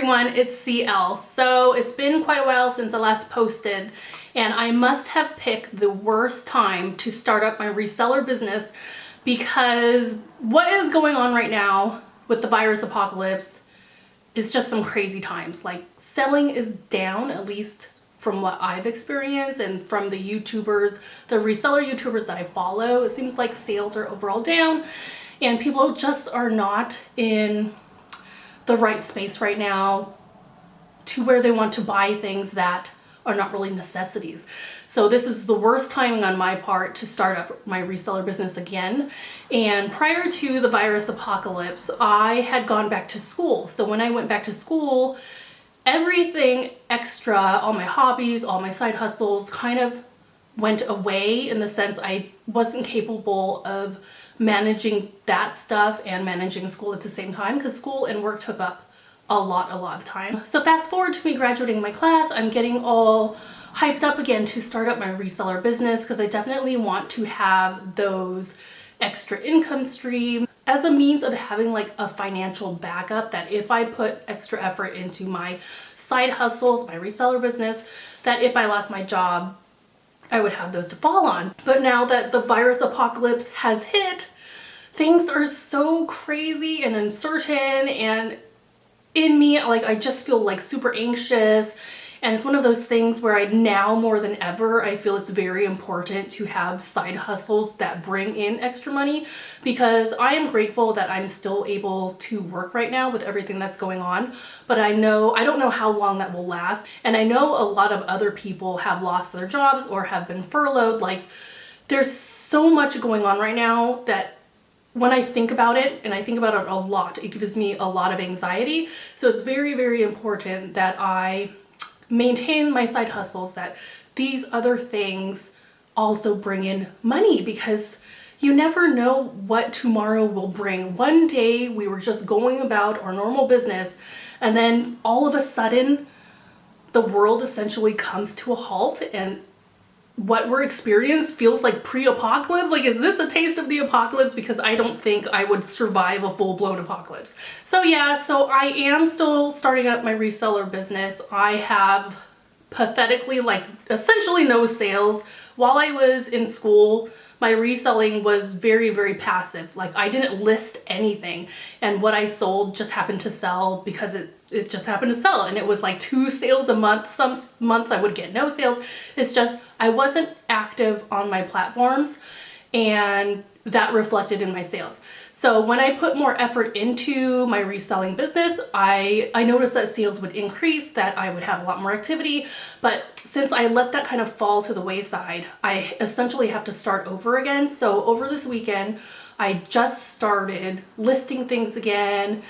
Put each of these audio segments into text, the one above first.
everyone, it's CL. So it's been quite a while since I last posted, and I must have picked the worst time to start up my reseller business because what is going on right now with the virus apocalypse is just some crazy times. Like, selling is down, at least from what I've experienced and from the YouTubers, the reseller YouTubers that I follow. It seems like sales are overall down and people just are not in the right space right now to where they want to buy things that are not really necessities. So this is the worst timing on my part to start up my reseller business again. And prior to the virus apocalypse, I had gone back to school. So when I went back to school, everything extra, all my hobbies, all my side hustles kind of went away, in the sense I wasn't capable of managing that stuff and managing school at the same time, because school and work took up a lot of time. So fast forward to me graduating my class, I'm getting all hyped up again to start up my reseller business because I definitely want to have those extra income stream as a means of having like a financial backup, that if I put extra effort into my side hustles, my reseller business, that if I lost my job, I would have those to fall on. But now that the virus apocalypse has hit, things are so crazy and uncertain, and in me, like, I just feel like super anxious. And it's one of those things where I now more than ever, I feel it's very important to have side hustles that bring in extra money, because I am grateful that I'm still able to work right now with everything that's going on. But I don't know how long that will last. And I know a lot of other people have lost their jobs or have been furloughed. Like, there's so much going on right now that when I think about it, and I think about it a lot, it gives me a lot of anxiety. So it's very, very important that I maintain my side hustles, that these other things also bring in money, because you never know what tomorrow will bring. One day we were just going about our normal business, and then all of a sudden the world essentially comes to a halt, and what we're experiencing feels like pre-apocalypse. Like, is this a taste of the apocalypse? Because I don't think I would survive a full-blown apocalypse. So yeah, so I am still starting up my reseller business. I have pathetically, like, essentially no sales. While I was in school, my reselling was very, very passive. Like, I didn't list anything, and what I sold just happened to sell because it just happened to sell, and it was like 2 sales a month. Some months I would get no sales. It's just I wasn't active on my platforms, and that reflected in my sales. So when I put more effort into my reselling business, I noticed that sales would increase, that I would have a lot more activity. But since I let that kind of fall to the wayside, I essentially have to start over again. So over this weekend, I just started listing things again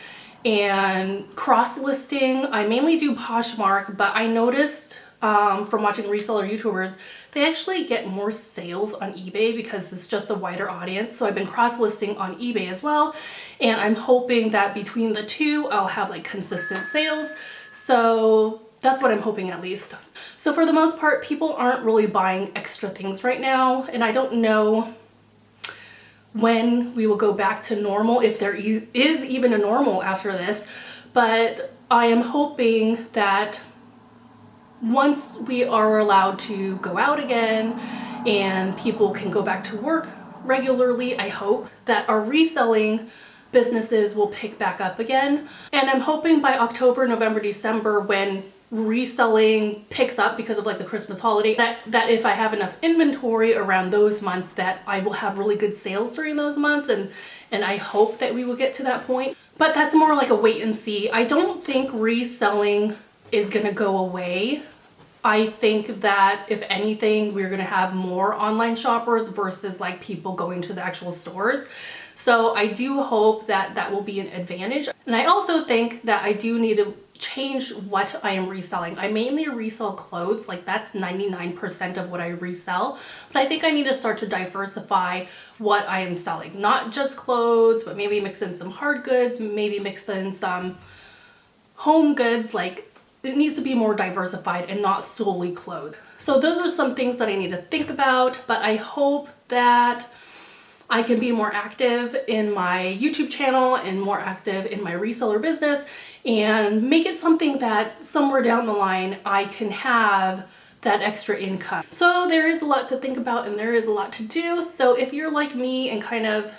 and cross-listing. I mainly do Poshmark, but I noticed from watching reseller YouTubers, they actually get more sales on eBay because it's just a wider audience. So I've been cross-listing on eBay as well, and I'm hoping that between the two, I'll have like consistent sales. So that's what I'm hoping, at least. So for the most part, people aren't really buying extra things right now, and I don't know when we will go back to normal, if there is even a normal after this. But I am hoping that once we are allowed to go out again and people can go back to work regularly, I hope that our reselling businesses will pick back up again. And I'm hoping by October, November, December, when reselling picks up because of like the Christmas holiday, that if I have enough inventory around those months, that I will have really good sales during those months, and I hope that we will get to that point. But that's more like a wait and see. I don't think reselling is gonna go away. I think that if anything, we're gonna have more online shoppers versus like people going to the actual stores. So I do hope that that will be an advantage. And I also think that I do need to change what I am reselling. I mainly resell clothes, like that's 99% of what I resell, but I think I need to start to diversify what I am selling. Not just clothes, but maybe mix in some hard goods, maybe mix in some home goods. Like, it needs to be more diversified and not solely clothes. So those are some things that I need to think about, but I hope that I can be more active in my YouTube channel and more active in my reseller business and make it something that somewhere down the line I can have that extra income. So there is a lot to think about and there is a lot to do. So if you're like me and kind of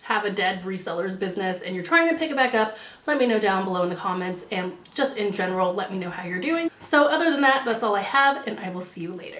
have a dead resellers business and you're trying to pick it back up, let me know down below in the comments, and just in general, let me know how you're doing. So other than that, that's all I have, and I will see you later.